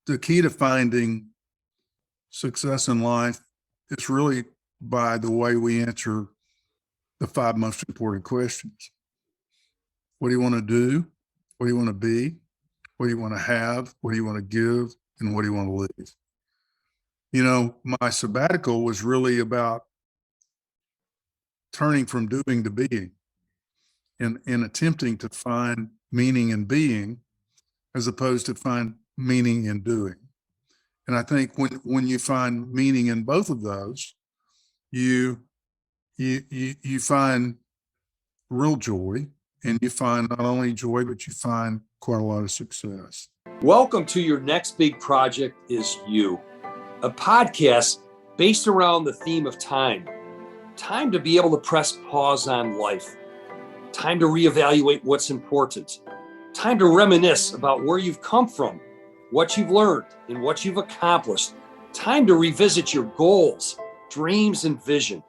the key to finding success in life is really by the way we answer the 5 most important questions. What do you want to do? What do you want to be? What do you want to have? What do you want to give? And what do you want to leave? You know, my sabbatical was really about turning from doing to being and attempting to find meaning in being as opposed to find meaning in doing. And I think when you find meaning in both of those, you find real joy, and you find not only joy, but you find quite a lot of success. Welcome to Your Next Big Project is You, a podcast based around the theme of time. Time to be able to press pause on life. Time to reevaluate what's important. Time to reminisce about where you've come from, what you've learned, and what you've accomplished. Time to revisit your goals, dreams, and vision.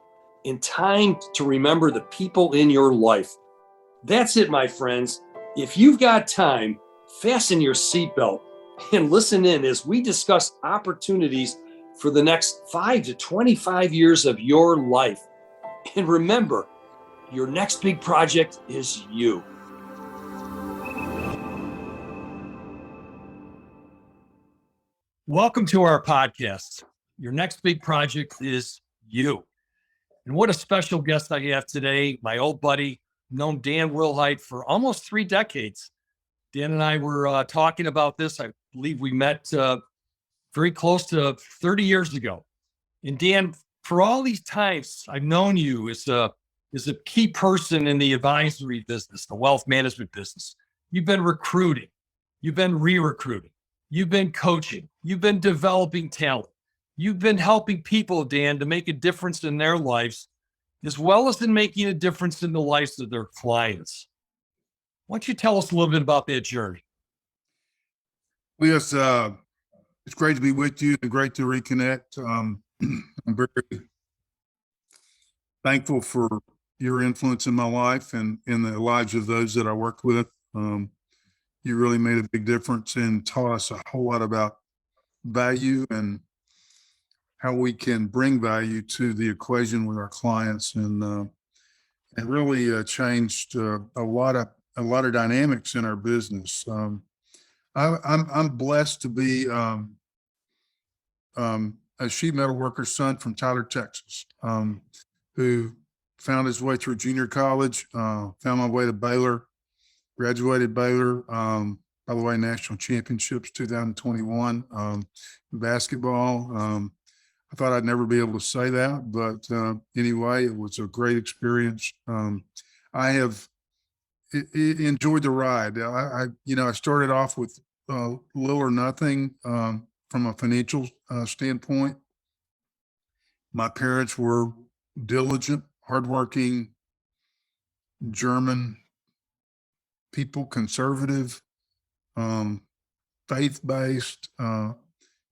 And time to remember the people in your life. That's it, my friends. If you've got time, fasten your seatbelt and listen in as we discuss opportunities for the next 5 to 25 years of your life. And remember, your next big project is you. Welcome to our podcast. Your next big project is you. And what a special guest I have today, my old buddy, known Dan Wilhite for almost 3 decades. Dan and I were talking about this. I believe we met very close to 30 years ago. And Dan, for all these times I've known you as a key person in the advisory business, the wealth management business. You've been recruiting, you've been re-recruiting, you've been coaching, you've been developing talent. You've been helping people, Dan, to make a difference in their lives, as well as in making a difference in the lives of their clients. Why don't you tell us a little bit about that journey? Well, yes, it's great to be with you and great to reconnect. I'm very thankful for your influence in my life and in the lives of those that I work with. You really made a big difference and taught us a whole lot about value and how we can bring value to the equation with our clients, and really changed a lot of dynamics in our business. I'm blessed to be a sheet metal worker's son from Tyler, Texas, who found his way through junior college, found my way to Baylor, graduated Baylor. By the way, national championships 2021 basketball. I thought I'd never be able to say that, but anyway, it was a great experience. I have enjoyed the ride. I started off with little or nothing from a financial standpoint. My parents were diligent, hardworking, German people, conservative, faith-based.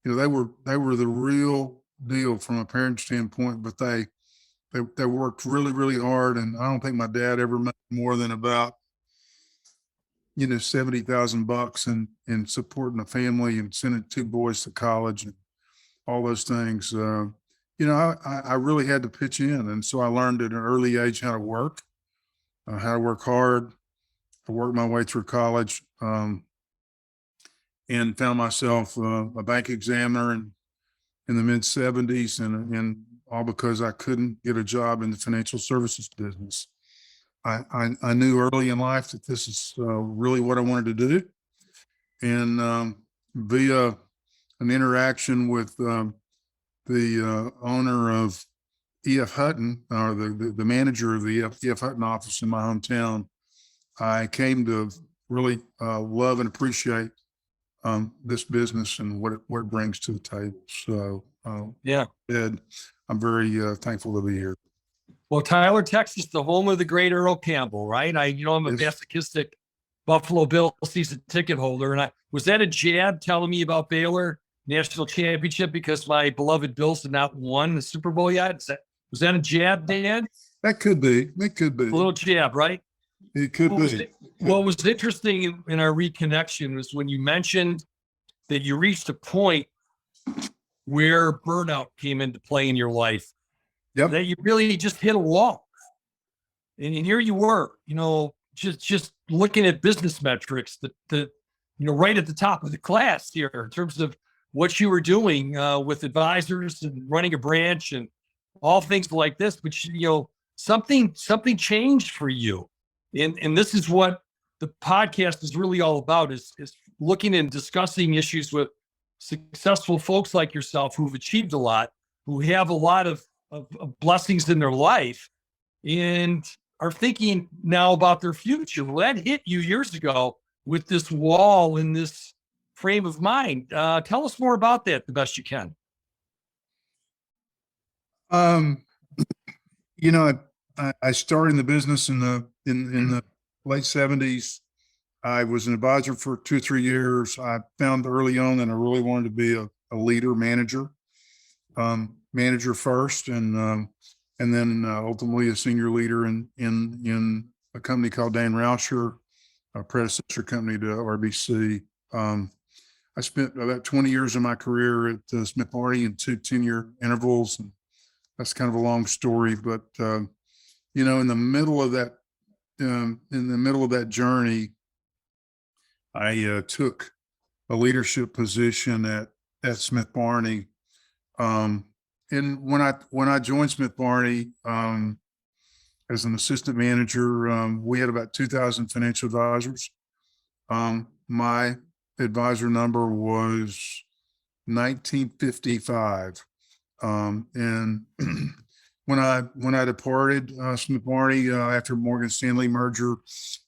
They were the real deal from a parent standpoint, but they worked really, really hard. And I don't think my dad ever made more than about, $70,000 in supporting a family and sending 2 boys to college and all those things. I really had to pitch in. And so I learned at an early age how to work hard. I worked my way through college, and found myself a bank examiner in the mid 70s, and all because I couldn't get a job in the financial services business. I knew early in life that this is really what I wanted to do. And via an interaction with the owner of E.F. Hutton, or the manager of the E.F. Hutton office in my hometown, I came to really love and appreciate this business and what it brings to the table. So, Ed, I'm very thankful to be here. Well, Tyler, Texas, the home of the great Earl Campbell, right? I'm a masochistic Buffalo Bill season ticket holder. And was that a jab telling me about Baylor national championship because my beloved Bills had not won the Super Bowl yet? Was that a jab, Dan? That could be. It could be. A little jab, right? It could be. What was interesting in our reconnection was when you mentioned that you reached a point where burnout came into play in your life, Yep. that you really just hit a wall. And here you were, just looking at business metrics that right at the top of the class here in terms of what you were doing with advisors and running a branch and all things like this. But something changed for you, and this is what the podcast is really all about: is looking and discussing issues with successful folks like yourself who've achieved a lot, who have a lot of blessings in their life, and are thinking now about their future. Well, that hit you years ago with this wall and this frame of mind. Tell us more about that the best you can. I started in the business in the late 70s. I was an advisor for 2 or 3 years. I found early on that I really wanted to be a leader, manager first, and then ultimately a senior leader in a company called Dan Rauscher, a predecessor company to RBC. I spent about 20 years of my career at Smith Barney in 2 10-year intervals, and that's kind of a long story. But in the middle of that journey, I took a leadership position at Smith Barney. And when I joined Smith Barney as an assistant manager, we had about 2,000 financial advisors. My advisor number was 1955. And when I departed Smith Barney after Morgan Stanley merger,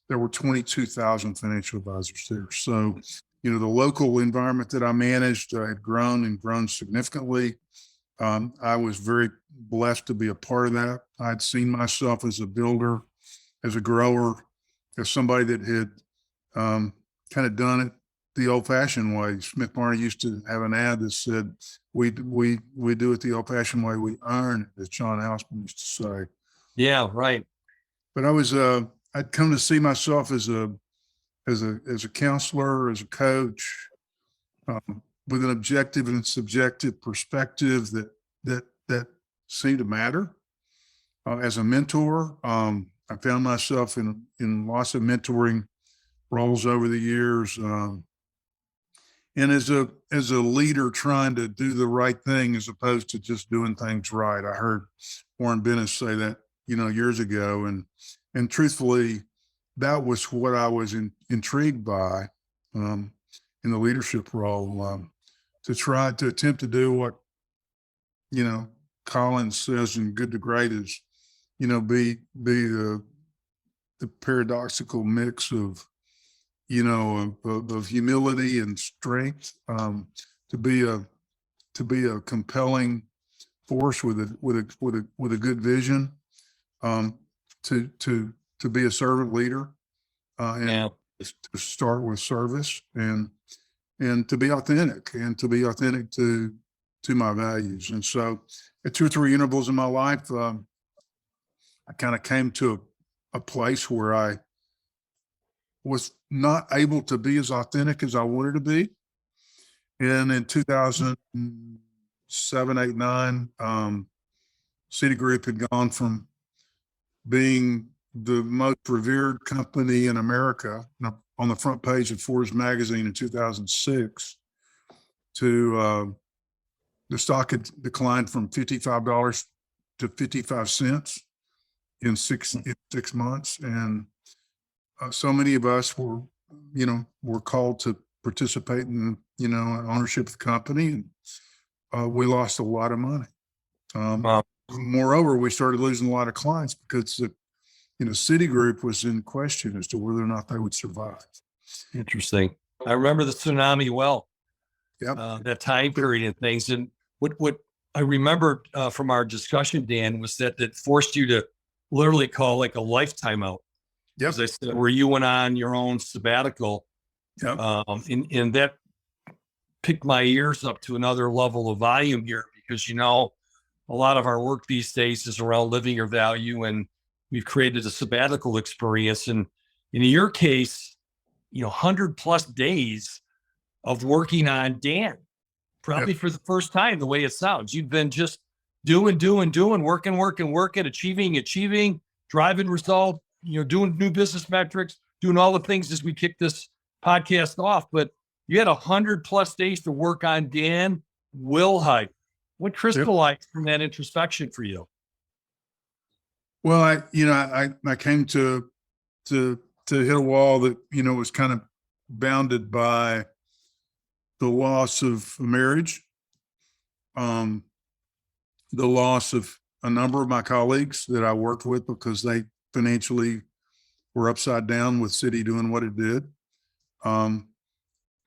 there were 22,000 financial advisors there. So, the local environment that I managed had grown significantly. I was very blessed to be a part of that. I'd seen myself as a builder, as a grower, as somebody that had kind of done it the old-fashioned way. Smith Barney used to have an ad that said, "We do it the old-fashioned way. We earn it," as John Houseman used to say. Yeah, right. But I'd come to see myself as a counselor, as a coach, with an objective and subjective perspective that seemed to matter. As a mentor, I found myself in lots of mentoring roles over the years, and as a leader trying to do the right thing as opposed to just doing things right. I heard Warren Bennis say that years ago, and truthfully, that was what I was intrigued by in the leadership role, to attempt to do what Collins says in Good to Great is, be the paradoxical mix of humility and strength, to be a compelling force with a good vision, to be a servant leader, and to start with service, and to be authentic to my values. And so at 2 or 3 intervals in my life, I kind of came to a place where I was not able to be as authentic as I wanted to be. And in 2007, 8, 9, Citigroup had gone from being the most revered company in America on the front page of Forbes magazine in 2006 to the stock had declined from $55 to 55 cents in six months. And so many of us were called to participate in, ownership of the company. And we lost a lot of money. Wow. Moreover, we started losing a lot of clients because Citigroup was in question as to whether or not they would survive. Interesting. I remember the tsunami well. Yep. That time period and things. And what I remember from our discussion, Dan, was that forced you to literally call like a lifetime out. Yep. As I said, where you went on your own sabbatical. Yep. And that picked my ears up to another level of volume here, because, a lot of our work these days is around living your value, and we've created a sabbatical experience. And in your case, 100+ days of working on Dan, probably for the first time, the way it sounds. You've been just doing, working, achieving, driving result, doing new business metrics, doing all the things as we kick this podcast off. But you had 100+ days to work on Dan Wilhite. What crystallized from that introspection for you? Well, I came to hit a wall that, was kind of bounded by the loss of a marriage, the loss of a number of my colleagues that I worked with because they financially were upside down with city doing what it did. Being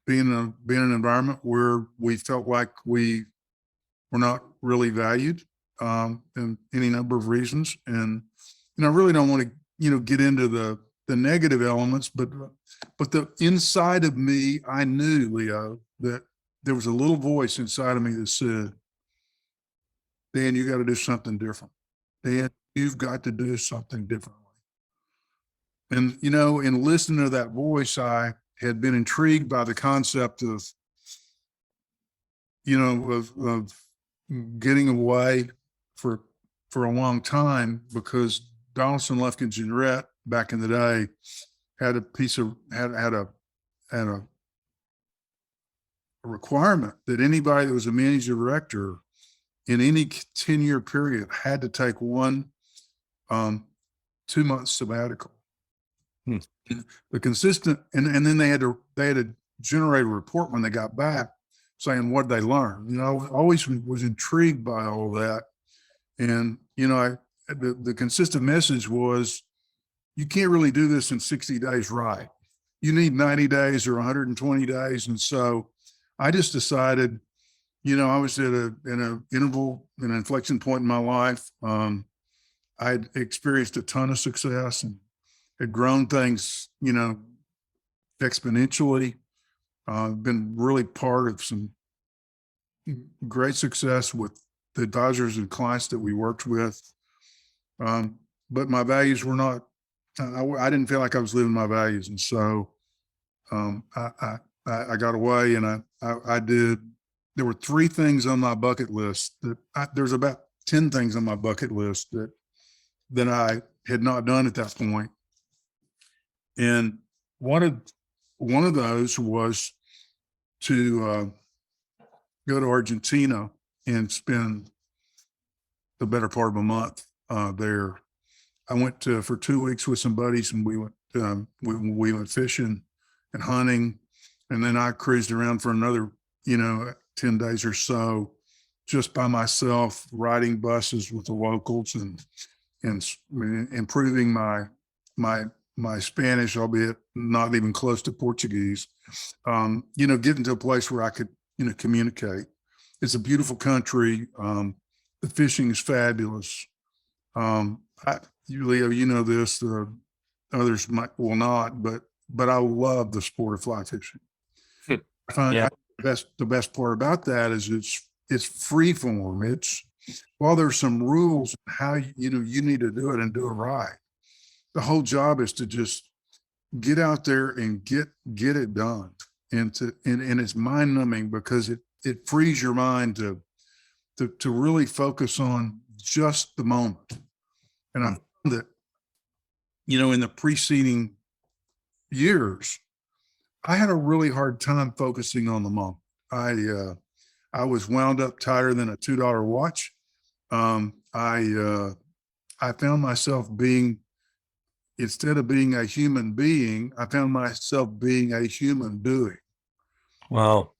in an environment where we felt like we were not really valued, in any number of reasons. And, I really don't want to, get into the negative elements, but the inside of me, I knew, Leo, that there was a little voice inside of me that said, Dan, you got to do something different. Dan, you've got to do something differently. And, in listening to that voice, I had been intrigued by the concept of, of getting away for a long time, because Donaldson, Lufkin, and Jeanette back in the day had a requirement that anybody that was a managing director in any 10-year period had to take one 2-month sabbatical. The consistent, and then they had to generate a report when they got back saying what they learned. I always was intrigued by all of that. And, the consistent message was, you can't really do this in 60 days, right? You need 90 days or 120 days. And so I just decided, I was at an inflection point in my life. I had experienced a ton of success and had grown things, exponentially. Been really part of some great success with the advisors and clients that we worked with. But my values were not, I didn't feel like I was living my values. And so I got away, and I did. There were 3 things on my bucket list there's about 10 things on my bucket list that I had not done at that point. And one of those was to go to Argentina and spend the better part of a month there. I went for 2 weeks with some buddies, and we went fishing and hunting, and then I cruised around for another 10 days or so, just by myself, riding buses with the locals and improving my Spanish, albeit not even close to Portuguese. Getting to a place where I could communicate. It's a beautiful country. The fishing is fabulous. Leo, you know this, others will not, but I love the sport of fly fishing. I find the best part about that is it's free form. While there's some rules how you need to do it and do it right, the whole job is to just get out there and get it done. And it's mind numbing because it frees your mind to really focus on just the moment. And I found that, in the preceding years, I had a really hard time focusing on the moment. I was wound up tighter than a $2 watch. I found myself instead of being a human being, I found myself being a human doing. Wow.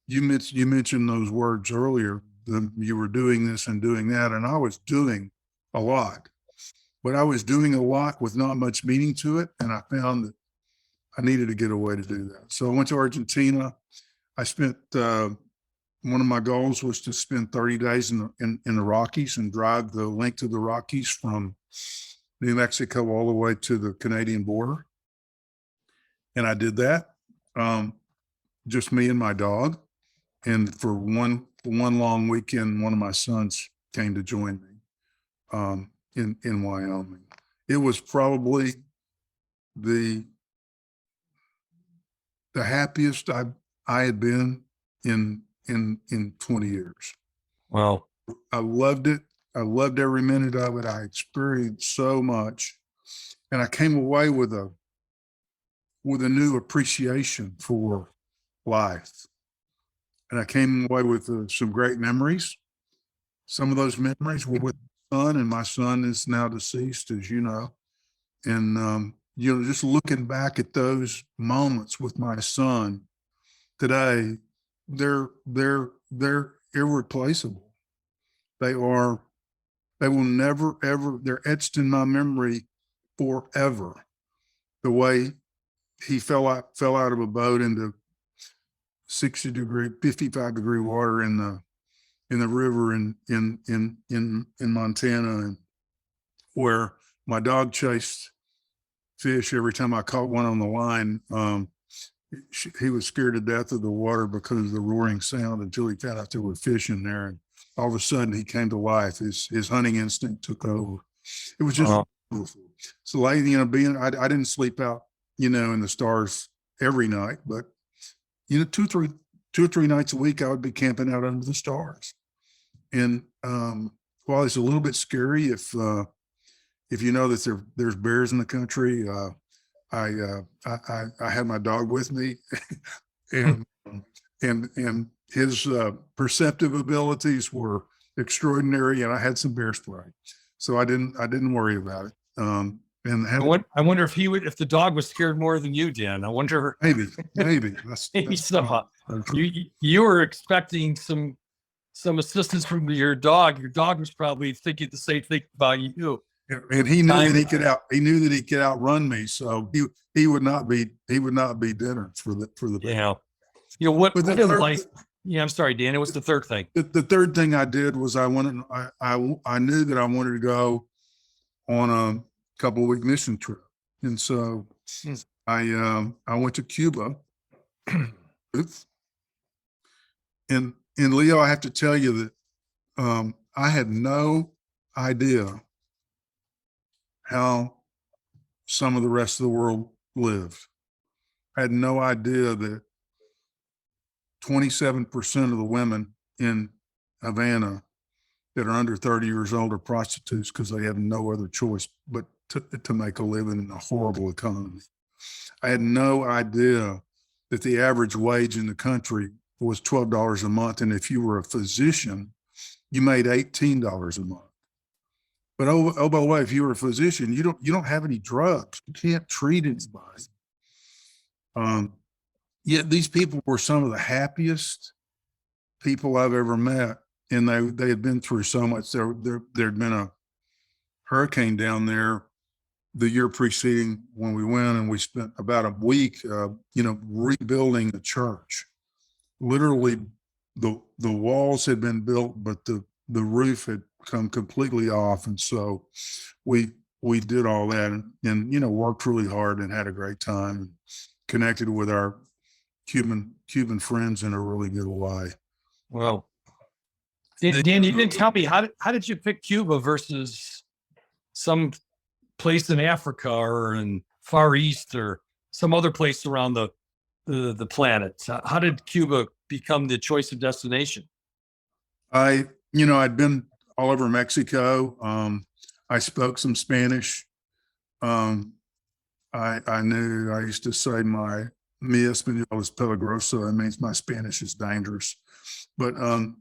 You mentioned those words earlier. You were doing this and doing that, and I was doing a lot. But I was doing a lot with not much meaning to it, and I found that I needed to get away to do that. So I went to Argentina. I spent one of my goals was to spend 30 days in the Rockies and drive the length of the Rockies from New Mexico all the way to the Canadian border. And I did that, just me and my dog. And for one long weekend, one of my sons came to join me in Wyoming. It was probably the happiest I had been in 20 years. Wow. I loved it. I loved every minute of it. I experienced so much, and I came away with a new appreciation for life. And I came away with some great memories. Some of those memories were with my son, and my son is now deceased, as you know. And just looking back at those moments with my son today, they're irreplaceable. They will never ever. They're etched in my memory forever. The way he fell out of a boat into 55-degree water in the river in Montana, and where my dog chased fish every time I caught one on the line. He was scared to death of the water because of the roaring sound until he found out there were fish in there, and all of a sudden he came to life. His hunting instinct took over. It was just beautiful. So, like, I didn't sleep out, in the stars every night, but two or three nights a week I would be camping out under the stars. And while it's a little bit scary, if you know that there's bears in the country, I had my dog with me, and his perceptive abilities were extraordinary, and I had some bear spray, so I didn't worry about it. I wonder if if the dog was scared more than you, Dan. I wonder. Maybe Maybe so. You were expecting some assistance from your dog. Your dog was probably thinking the same thing about you. And he knew that he could outrun me, so he would not be dinner for the yeah. What life? Yeah, I'm sorry, Dan. It was the third thing. The third thing I did was I knew that I wanted to go on a couple of week mission trip, and so I went to Cuba. And Leo, I have to tell you that I had no idea how some of the rest of the world lived. I had no idea that 27% of the women in Havana that are under 30 years old are prostitutes because they have no other choice but to make a living in a horrible economy. I had no idea that the average wage in the country was $12 a month. And if you were a physician, you made $18 a month. But by the way, if you were a physician, you don't have any drugs. You can't treat anybody. Yet these people were some of the happiest people I've ever met, and they had been through so much. There'd been a hurricane down there the year preceding when we went, and we spent about a week, rebuilding the church. Literally, the walls had been built, but the roof had come completely off, and so we did all that, and worked really hard and had a great time, and connected with our Cuban friends in a really good way. Well, Dan, you didn't tell me how did you pick Cuba versus some place in Africa or in Far East or some other place around the planet? How did Cuba become the choice of destination? I'd been all over Mexico. I spoke some Spanish. I used to say mi español es peligroso. That means my Spanish is dangerous. But I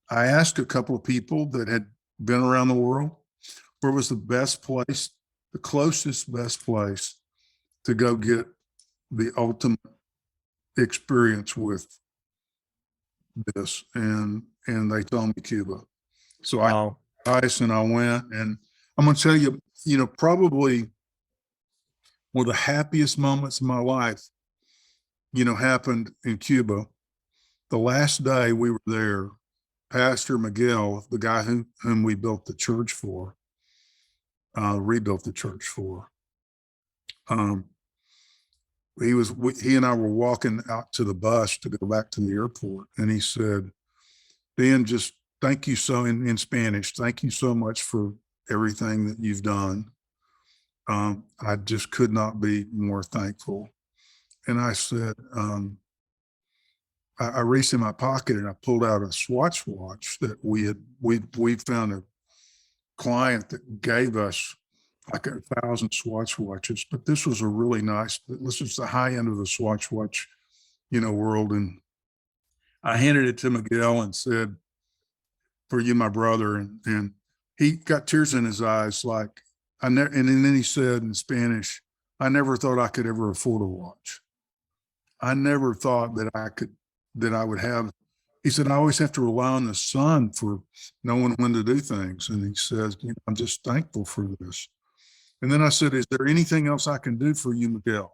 asked a couple of people that had been around the world, where was the best place, the closest best place to go get the ultimate experience with this, and they told me Cuba. So I went, and I'm going to tell you, probably one of the happiest moments of my life, happened in Cuba. The last day we were there, Pastor Miguel, the guy whom we built the church for, rebuilt the church for, he and I were walking out to the bus to go back to the airport, and he said, Dan, just thank you so, in Spanish, thank you so much for everything that you've done. I just could not be more thankful. and I said, I reached in my pocket and I pulled out a Swatch watch that we found a client that gave us like 1,000 Swatch watches, but this was a really nice, this was the high end of the Swatch watch, world. And I handed it to Miguel and said, for you, my brother. And he got tears in his eyes. Like and then he said in Spanish, I never thought I could ever afford a watch. I never thought that I would have. He said, I always have to rely on the sun for knowing when to do things. And he says, I'm just thankful for this. And then I said, is there anything else I can do for you, Miguel?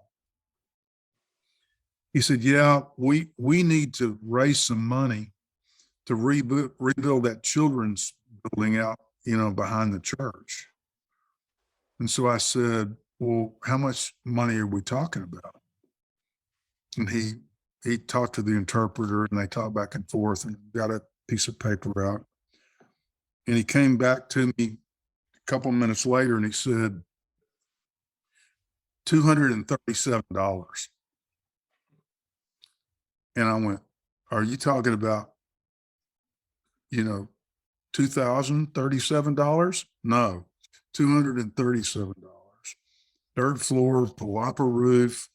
He said, yeah, we need to raise some money to rebuild that children's building out, behind the church. And so I said, well, how much money are we talking about? And he talked to the interpreter and they talked back and forth and got a piece of paper out. And he came back to me a couple of minutes later and he said, $237. And I went, are you talking about, $2,037? No, $237. Third floor, palapa roof,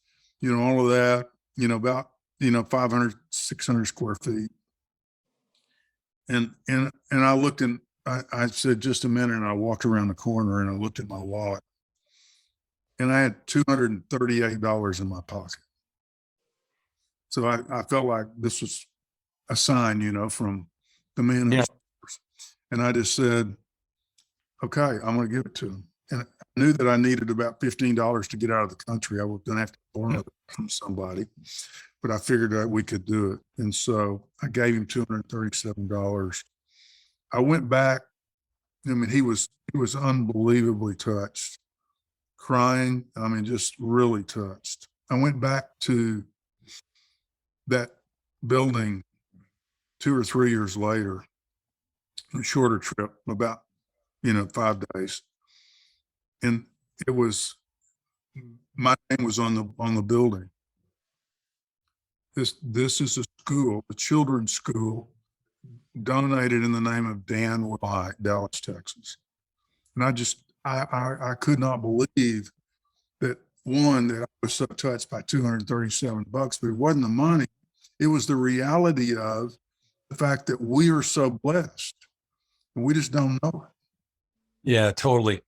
all of that, about, 500, 600 square feet. And I looked and I said, just a minute. And I walked around the corner and I looked at my wallet and I had $238 in my pocket. So I felt like this was a sign, from the man. Yeah. And I just said, okay, I'm going to give it to him. And I knew that I needed about $15 to get out of the country. I was going to have to borrow it from somebody, but I figured that we could do it. And so I gave him $237. I went back. I mean, he was unbelievably touched, crying. I mean, just really touched. I went back to that building 2 or 3 years later, a shorter trip, about, 5 days. And it was, my name was on the building. This is a school, a children's school, donated in the name of Dan Wilhite, Dallas, Texas. And I could not believe that that I was so touched by $237, but it wasn't the money. It was the reality of the fact that we are so blessed and we just don't know it. Yeah, totally.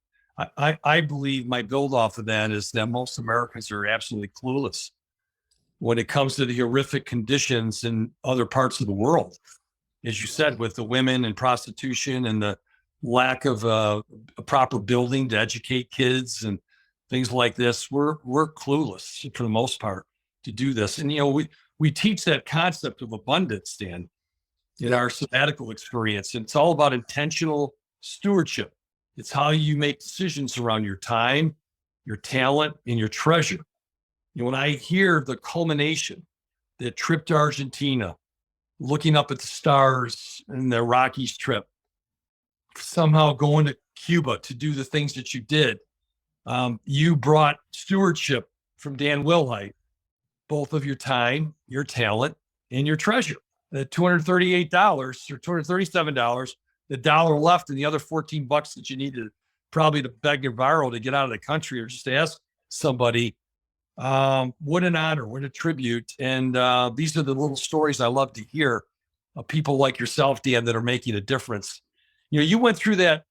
I believe my build off of that is that most Americans are absolutely clueless when it comes to the horrific conditions in other parts of the world. As you said, with the women and prostitution and the lack of a proper building to educate kids and things like this, we're clueless for the most part to do this. And we teach that concept of abundance, Dan, in our sabbatical experience. And it's all about intentional stewardship. It's how you make decisions around your time, your talent, and your treasure. When I hear the culmination, that trip to Argentina, looking up at the stars and the Rockies trip, somehow going to Cuba to do the things that you did, you brought stewardship from Dan Wilhite, both of your time, your talent, and your treasure. The $238 or $237, the dollar left and the other $14 that you needed probably to beg and borrow to get out of the country or just ask somebody. What an honor, what a tribute. And these are the little stories I love to hear of people like yourself, Dan, that are making a difference. You went through that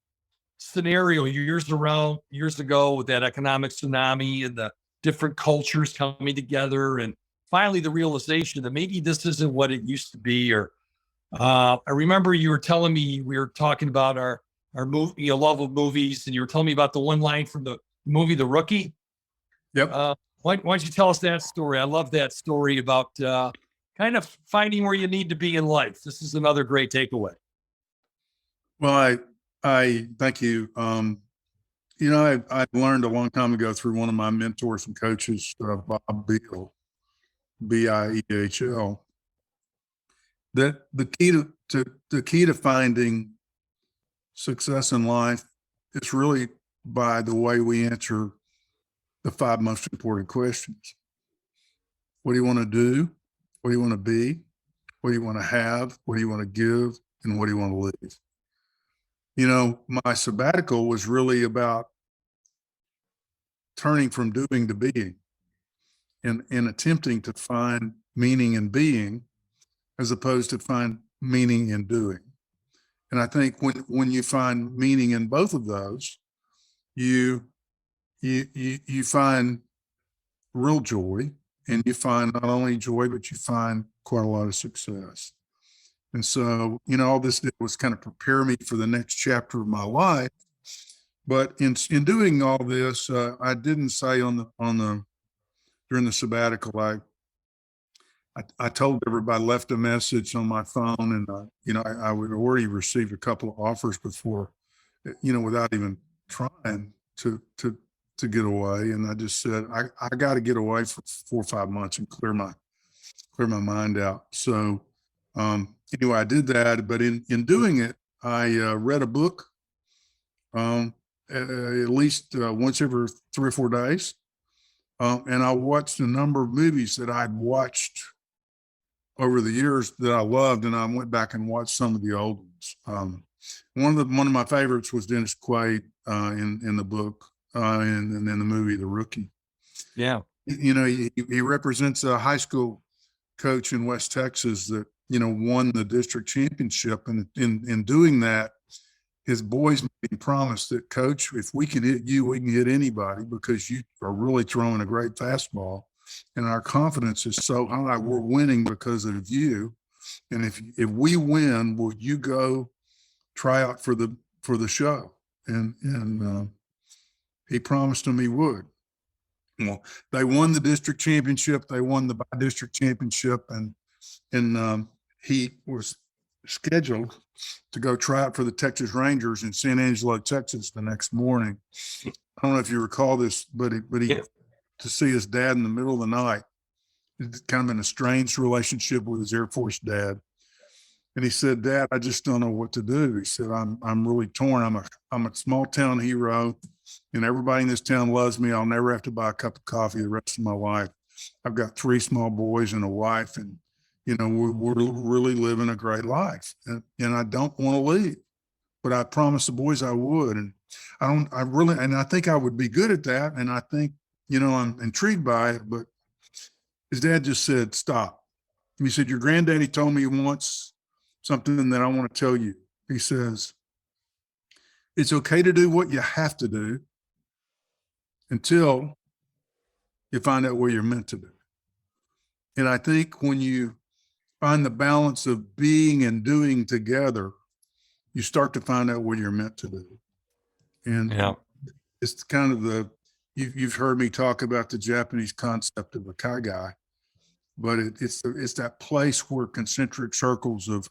scenario years ago with that economic tsunami and the different cultures coming together, and finally the realization that maybe this isn't what it used to be. Or I remember you were telling me, we were talking about our movie, love of movies, and you were telling me about the one line from the movie The Rookie. Yep. Why don't you tell us that story? I love that story about kind of finding where you need to be in life. This is another great takeaway. Well, I thank you. I learned a long time ago through one of my mentors and coaches, Bob Beal, Biehl, that the key to finding success in life is really by the way we answer the 5 most important questions. what do you want to do? What do you want to be? What do you want to have? What do you want to give? And what do you want to leave? You know, my sabbatical was really about turning from doing to being and attempting to find meaning in being as opposed to find meaning in doing. And I think when you find meaning in both of those, you find real joy, and you find not only joy, but you find quite a lot of success. And so, you know, all this did was kind of prepare me for the next chapter of my life. But in doing all this, I didn't say during the sabbatical, I told everybody, left a message on my phone, and you know, I would already received a couple of offers before, you know, without even trying to get away. And I just said, I got to get away for 4 or 5 months and clear my mind out. So anyway, I did that. But in doing it, I read a book at least once every 3 or 4 days. And I watched a number of movies that I'd watched over the years that I loved, and I went back and watched some of the old ones. One of my favorites was Dennis Quaid in the book and in the movie The Rookie. Yeah. You know, he represents a high school coach in West Texas that, you know, won the district championship, and in doing that, his boys made him promise that, Coach, if we can hit you, we can hit anybody, because you are really throwing a great fastball. And our confidence is so high. We're winning because of you. And if we win, will you go try out for the show? And he promised him he would. Well, they won the district championship. They won the by-district championship, and he was scheduled to go try out for the Texas Rangers in San Angelo, Texas, the next morning. I don't know if you recall this, but he Yeah. to see his dad in the middle of the night, kind of an estranged relationship with his Air Force dad. And he said, Dad, I just don't know what to do. He said, I'm really torn. I'm a small town hero, and everybody in this town loves me. I'll never have to buy a cup of coffee the rest of my life. I've got 3 small boys and a wife, and, you know, we're really living a great life. And I don't want to leave, but I promised the boys I would. And I think I would be good at that. And I think, you know, I'm intrigued by it, but his dad just said, stop. He said, your granddaddy told me once something that I want to tell you. He says, it's okay to do what you have to do until you find out what you're meant to do. And I think when you find the balance of being and doing together, you start to find out what you're meant to do. And Yeah. it's kind of you've heard me talk about the Japanese concept of ikigai, but it's that place where concentric circles of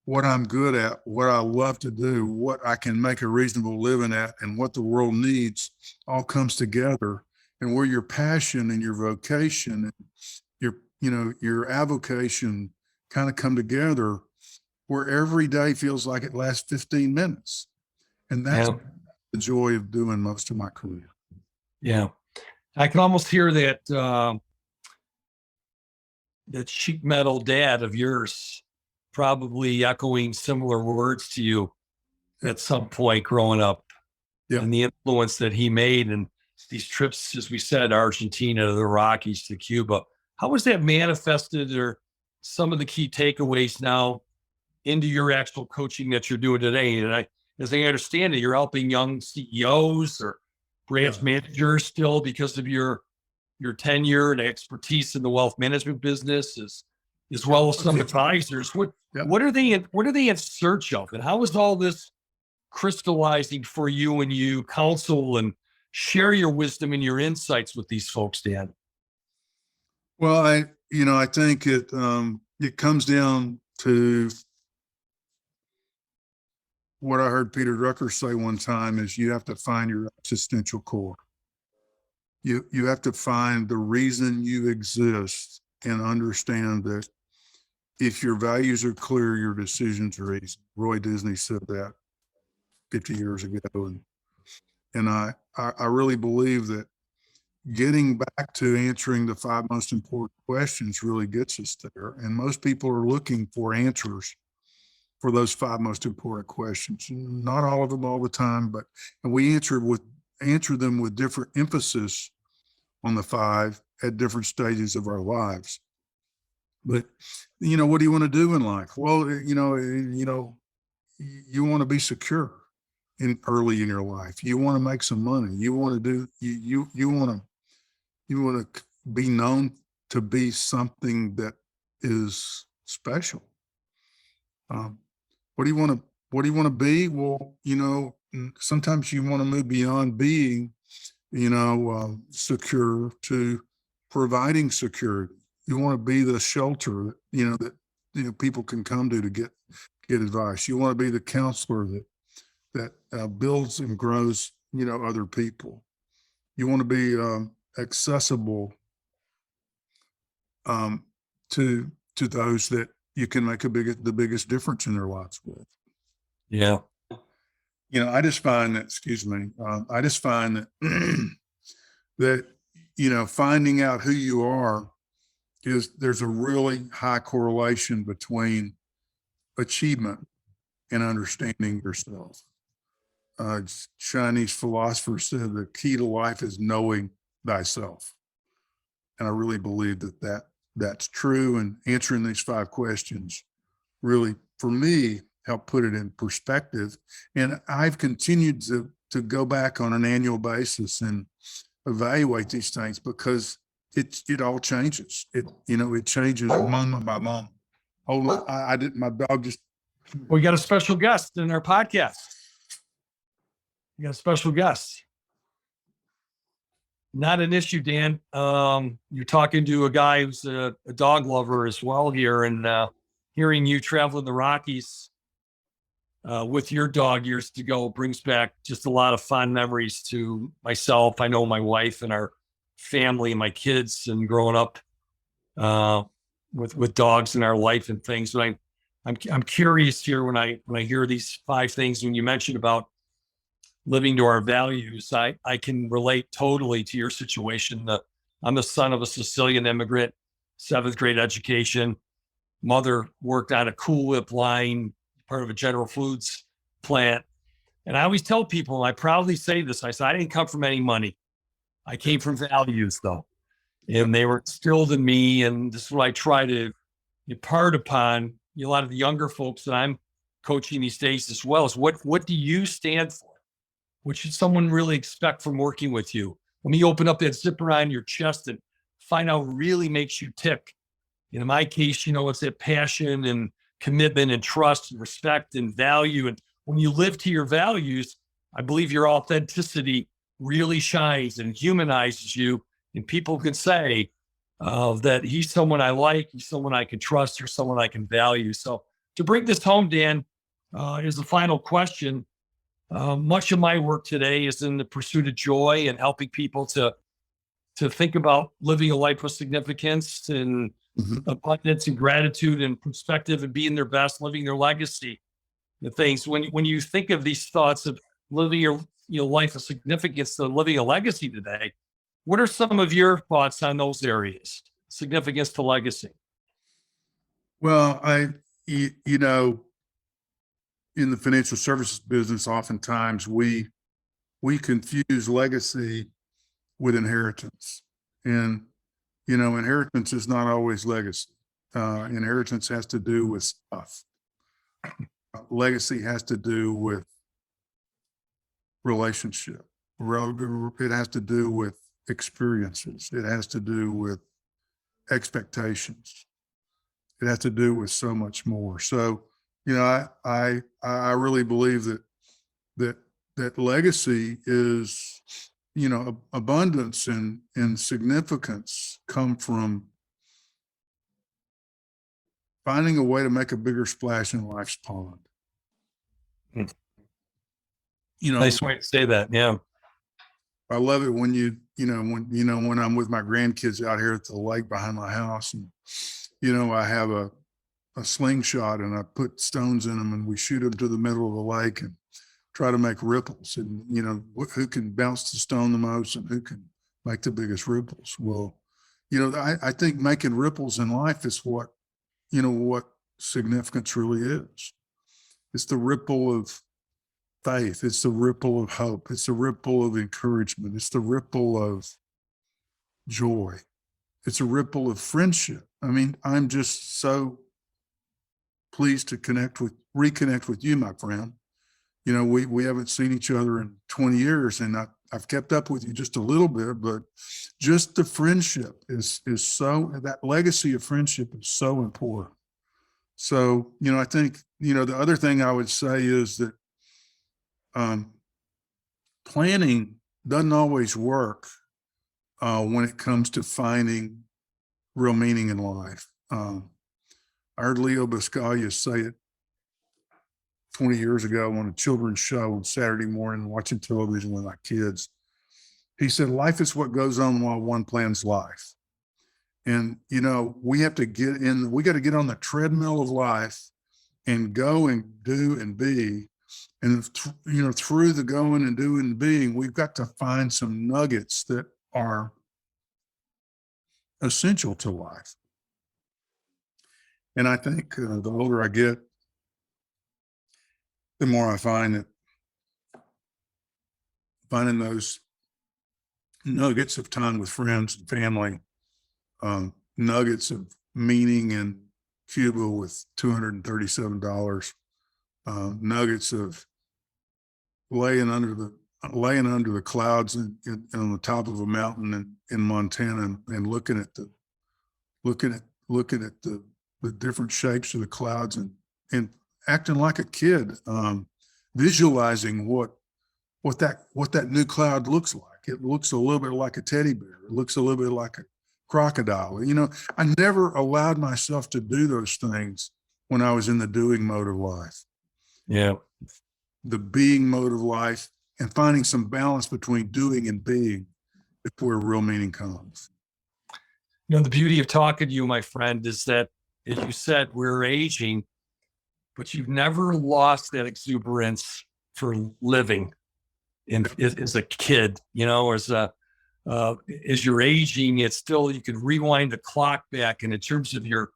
what I'm good at, what I love to do, what I can make a reasonable living at, and what the world needs all comes together, and where your passion and your vocation and your avocation kind of come together, where every day feels like it lasts 15 minutes. And that's Yeah. the joy of doing most of my career. Yeah. I can almost hear that sheet metal dad of yours probably echoing similar words to you at some point growing up. Yeah. And the influence that he made, and these trips, as we said, Argentina, to the Rockies, to Cuba. How was that manifested, or some of the key takeaways now into your actual coaching that you're doing today? And as I understand it, you're helping young CEOs or branch managers still because of your tenure and expertise in the wealth management business, as well as some advisors. What are they in search of, and how is all this crystallizing for you when you counsel and share your wisdom and your insights with these folks, Dan? Well, I think it comes down to what I heard Peter Drucker say one time, is you have to find your existential core. You have to find the reason you exist and understand that if your values are clear, your decisions are easy. Roy Disney said that 50 years ago. And I really believe that getting back to answering the 5 most important questions really gets us there. And most people are looking for answers for those 5 most important questions. Not all of them all the time, but and we answer them with different emphasis on the 5 at different stages of our lives. But what do you want to do in life? Well, you want to be secure early in your life. You want to make some money. You want to do you want to be known to be something that is special. What do you want to be? Well, sometimes you want to move beyond being, secure to providing security. You want to be the shelter, that people can come to get advice. You want to be the counselor that builds and grows, other people. You want to be accessible to those that you can make the biggest difference in their lives with. Yeah. I just find that, that, finding out who you are there's a really high correlation between achievement and understanding yourself. Chinese philosopher said the key to life is knowing thyself. And I really believe that's true. And answering these 5 questions really, for me, helped put it in perspective. And I've continued to go back on an annual basis and evaluate these things because it all changes. It changes moment by moment. Hold on, I didn't. My dog just. We got a special guest in our podcast. We got a special guest. Not an issue, Dan. You're talking to a guy who's a dog lover as well here, and hearing you travel in the Rockies with your dog years ago brings back just a lot of fond memories to myself. I know my wife and our family and my kids, and growing up with dogs in our life and things. But I'm curious here when I hear these 5 things, when you mentioned about living to our values, I can relate totally to your situation. I'm the son of a Sicilian immigrant, 7th grade education. Mother worked on a Cool Whip line, part of a General Foods plant. And I always tell people, and I proudly say this, I said, I didn't come from any money. I came from values, though. And they were instilled in me. And this is what I try to impart upon a lot of the younger folks that I'm coaching these days as well, is what do you stand for? What should someone really expect from working with you? Let me open up that zipper on your chest and find out what really makes you tick. In my case, it's that passion and commitment and trust and respect and value. And when you live to your values, I believe your authenticity really shines and humanizes you. And people can say that he's someone I like, he's someone I can trust, or someone I can value. So to bring this home, Dan, is the final question. Much of my work today is in the pursuit of joy and helping people to think about living a life with significance and abundance and gratitude and perspective, and being their best, living their legacy. The things when you think of these thoughts of living your life of significance, to living a legacy today, what are some of your thoughts on those areas? Significance to legacy. Well, in the financial services business, oftentimes we confuse legacy with inheritance. And, inheritance is not always legacy. Inheritance has to do with stuff. Legacy has to do with relationship. It has to do with experiences. It has to do with expectations. It has to do with so much more. So, I really believe that legacy is, abundance and significance come from finding a way to make a bigger splash in life's pond. Nice way to say that. Yeah. I love it when when I'm with my grandkids out here at the lake behind my house, and, I have a slingshot and I put stones in them and we shoot them to the middle of the lake and try to make ripples, and, who can bounce the stone the most and who can make the biggest ripples. Well, I think making ripples in life is what significance really is. It's the ripple of faith. It's the ripple of hope. It's the ripple of encouragement. It's the ripple of joy. It's a ripple of friendship. I mean, I'm just so pleased to reconnect with you, my friend. We haven't seen each other in 20 years, and I've kept up with you just a little bit, but just the friendship is that legacy of friendship is so important. So, I think, the other thing I would say is that planning doesn't always work when it comes to finding real meaning in life. I heard Leo Buscaglia say it 20 years ago on a children's show on Saturday morning, watching television with my kids. He said, life is what goes on while one plans life. And, we got to get on the treadmill of life and go and do and be. And, through the going and doing and being, we've got to find some nuggets that are essential to life. And I think the older I get, the more I find that finding those nuggets of time with friends and family, nuggets of meaning in Cuba with $237, nuggets of laying under the clouds on the top of a mountain in Montana and looking at the different shapes of the clouds and acting like a kid, visualizing what that new cloud looks like. It looks a little bit like a teddy bear. It looks a little bit like a crocodile. I never allowed myself to do those things when I was in the doing mode of life. Yeah. The being mode of life, and finding some balance between doing and being is where real meaning comes. The beauty of talking to you, my friend, is that, as you said, we're aging, but you've never lost that exuberance for living as a kid, as you're aging, it's still, you can rewind the clock back. And in terms of your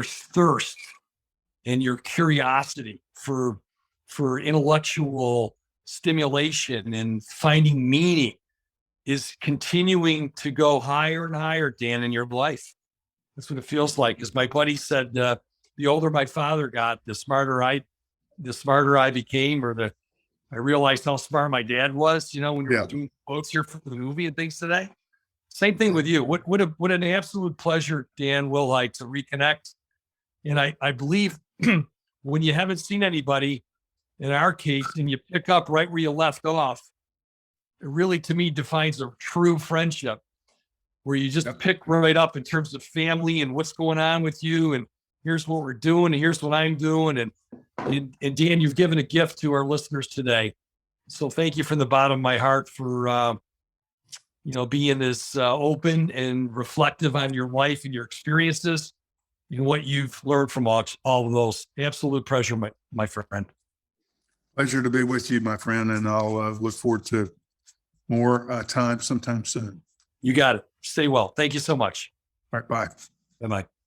thirst and your curiosity for intellectual stimulation and finding meaning is continuing to go higher and higher, Dan, in your life. That's what it feels like. As my buddy said, the older my father got, the smarter I became, or I realized how smart my dad was, when we were doing quotes here for the movie and things today. Same thing with you. What an absolute pleasure, Dan Wilhite, to reconnect. And I believe when you haven't seen anybody, in our case, and you pick up right where you left off, it really, to me, defines a true friendship, where you just pick right up in terms of family and what's going on with you. And here's what we're doing, and here's what I'm doing. And Dan, you've given a gift to our listeners today. So thank you from the bottom of my heart for, being this open and reflective on your life and your experiences and what you've learned from all of those. Absolute pleasure, my friend. Pleasure to be with you, my friend. And I'll look forward to more time sometime soon. You got it. Stay well. Thank you so much. All right. Bye. Bye-bye.